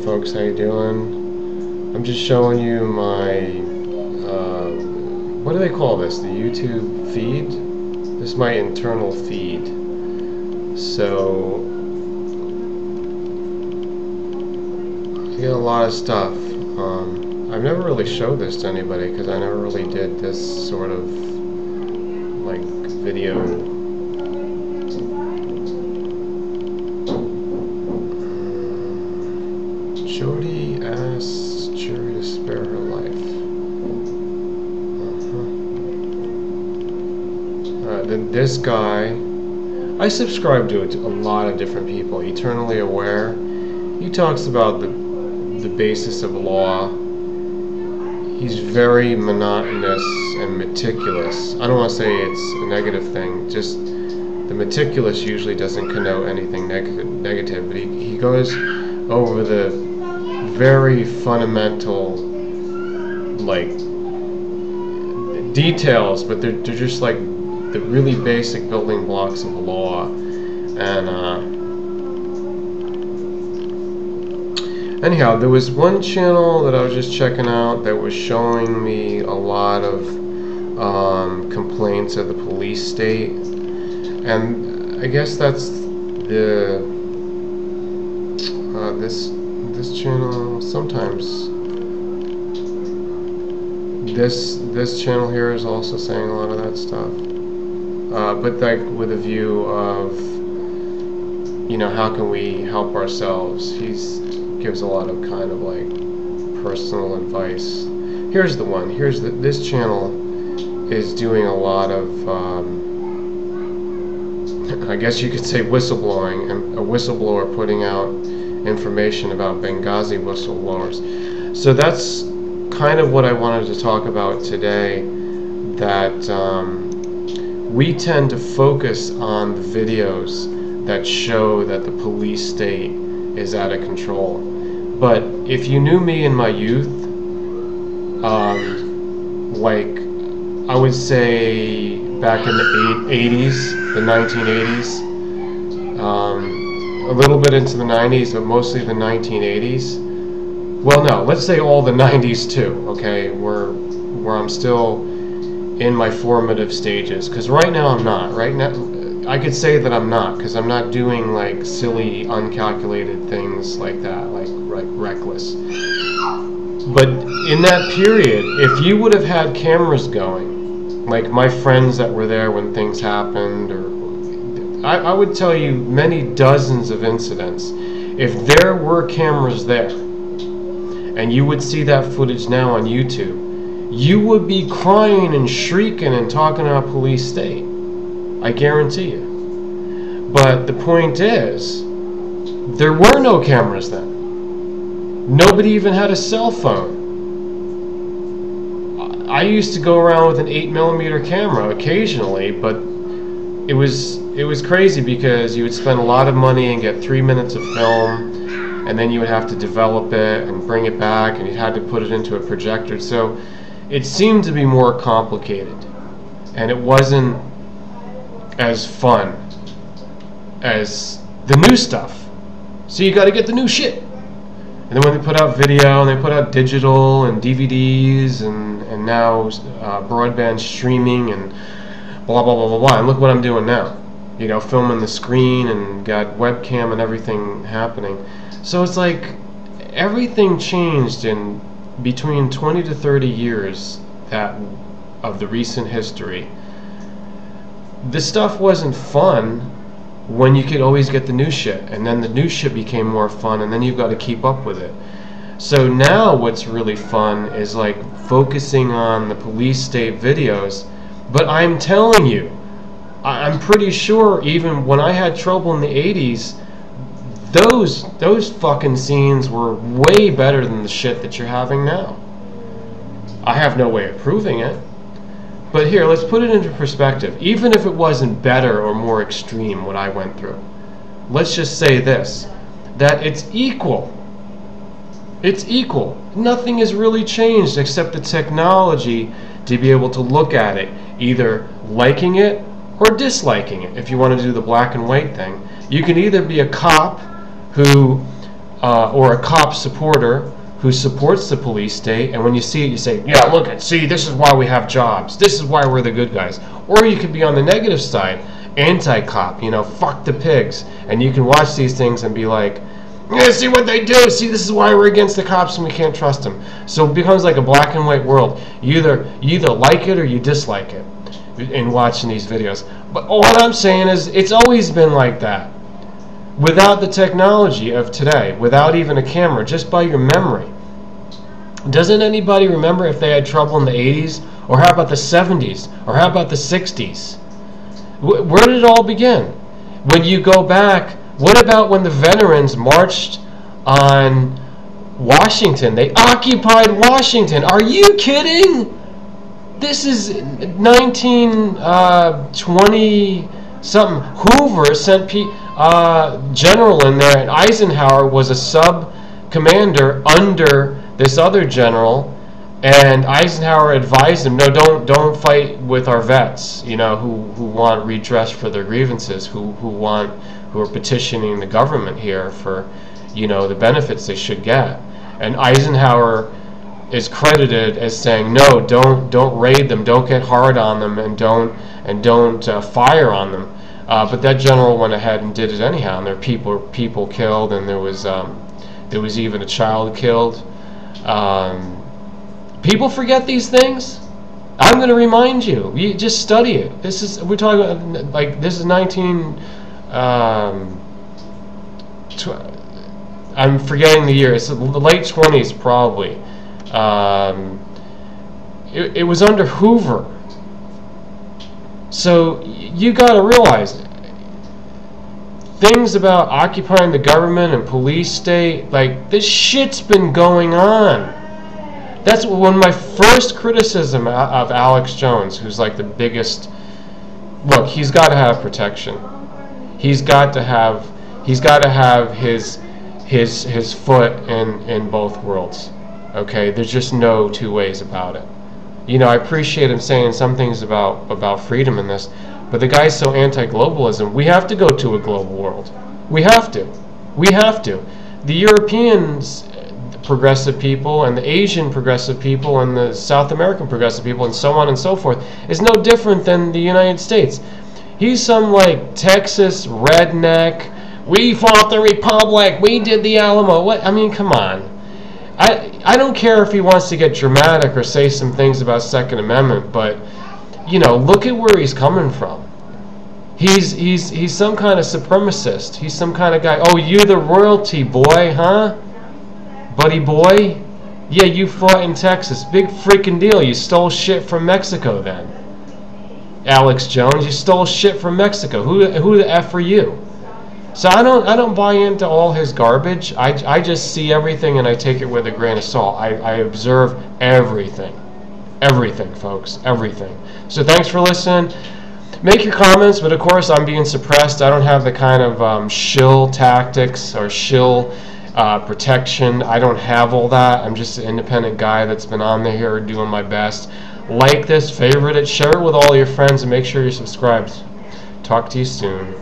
folks, how you doing? I'm just showing you my, what do they call this? The YouTube feed? This is my internal feed. So, I get a lot of stuff. I've never really showed this to anybody because I never really did this sort of, like, video. Jody asks jury to spare her life. This guy, I subscribe to a lot of different people. Eternally Aware, he talks about the basis of law. He's very monotonous and meticulous. I don't want to say it's a negative thing, just the meticulous usually doesn't connote anything negative, but he goes over the very fundamental, like, details, but they're just like the really basic building blocks of law. And anyhow, there was one channel that I was just checking out that was showing me a lot of complaints of the police state, and I guess that's the this channel. Sometimes this channel here is also saying a lot of that stuff, but like with a view of, you know, how can we help ourselves. He gives a lot of kind of like personal advice. Here's the one. This channel is doing a lot of I guess you could say whistleblowing, and a whistleblower putting out information about Benghazi whistleblowers. So that's kind of what I wanted to talk about today, that we tend to focus on the videos that show that the police state is out of control. But if you knew me in my youth, like I would say back in the 80s, the 1980s, a little bit into the 90s, but mostly the 1980s. Well, no, let's say all the 90s too, okay, where I'm still in my formative stages, because right now I'm not. Right now, I could say that I'm not, because I'm not doing like silly, uncalculated things like that, like reckless. But in that period, if you would have had cameras going, like my friends that were there when things happened, or I would tell you many dozens of incidents. If there were cameras there, and you would see that footage now on YouTube, you would be crying and shrieking and talking about police state. I guarantee you. But the point is, there were no cameras then. Nobody even had a cell phone. I used to go around with an 8mm camera occasionally, but it was crazy because you would spend a lot of money and get 3 minutes of film, and then you would have to develop it and bring it back, and you had to put it into a projector. So it seemed to be more complicated, and it wasn't as fun as the new stuff. So you got to get the new shit. And then when they put out video, and they put out digital and DVDs, and now broadband streaming and blah blah blah blah blah. And look what I'm doing now. You know, filming the screen and got webcam and everything happening. So it's like everything changed in between 20 to 30 years of the recent history. This stuff wasn't fun when you could always get the new shit, and then the new shit became more fun, and then you've got to keep up with it. So now what's really fun is like focusing on the police state videos. But I'm telling you, I'm pretty sure even when I had trouble in the 80s, those fucking scenes were way better than the shit that you're having now. I have no way of proving it. But here, let's put it into perspective. Even if it wasn't better or more extreme what I went through, let's just say this, that it's equal. It's equal. Nothing has really changed except the technology to be able to look at it, either liking it or disliking it. If you want to do the black and white thing, you can either be a cop who or a cop supporter who supports the police state, and when you see it, you say, yeah, look at, see, this is why we have jobs. This is why we're the good guys. Or you could be on the negative side, anti-cop, you know, fuck the pigs. And you can watch these things and be like, yeah, see what they do. See, this is why we're against the cops and we can't trust them. So it becomes like a black and white world. You either like it or you dislike it in watching these videos. But what I'm saying is, it's always been like that. Without the technology of today, without even a camera, just by your memory. Doesn't anybody remember if they had trouble in the 80s? Or how about the 70s? Or how about the 60s? Where did it all begin? When you go back, what about when the veterans marched on Washington? They occupied Washington. Are you kidding? This is 1920 something. Hoover sent general in there, and Eisenhower was a sub-commander under this other general, and Eisenhower advised him, no, don't fight with our vets, you know, who want redress for their grievances, who are petitioning the government here for, you know, the benefits they should get. And Eisenhower is credited as saying, no, don't raid them, don't get hard on them, and don't fire on them. But that general went ahead and did it anyhow, and there were people killed, and there was even a child killed. People forget these things. I'm going to remind you. You just study it. We're talking about, like, this is 19. I'm forgetting the year. It's the late 20s probably. It was under Hoover. So you got to realize things about occupying the government and police state, like, this shit's been going on. That's one of my first criticism of Alex Jones, who's like the biggest. Look, he's got to have protection. He's got to have his foot in both worlds. Okay, there's just no two ways about it. You know, I appreciate him saying some things about freedom in this, but the guy's so anti-globalism. We have to go to a global world. We have to. The Europeans, progressive people, and the Asian progressive people, and the South American progressive people, and so on and so forth, is no different than the United States. He's some, like, Texas redneck. We fought the Republic. We did the Alamo. What? I mean, come on. I don't care if he wants to get dramatic or say some things about Second Amendment, but, you know, look at where he's coming from. He's some kind of supremacist. He's some kind of guy. Oh, you're the royalty, boy, huh? Buddy boy? Yeah, you fought in Texas. Big freaking deal. You stole shit from Mexico then. Alex Jones, you stole shit from Mexico. Who the F are you? So I don't buy into all his garbage. I just see everything and I take it with a grain of salt. I observe everything. Everything, folks. Everything. So thanks for listening. Make your comments, but of course I'm being suppressed. I don't have the kind of shill tactics or shill protection. I don't have all that. I'm just an independent guy that's been on there here doing my best. Like this, favorite it, share it with all your friends, and make sure you're subscribed. Talk to you soon.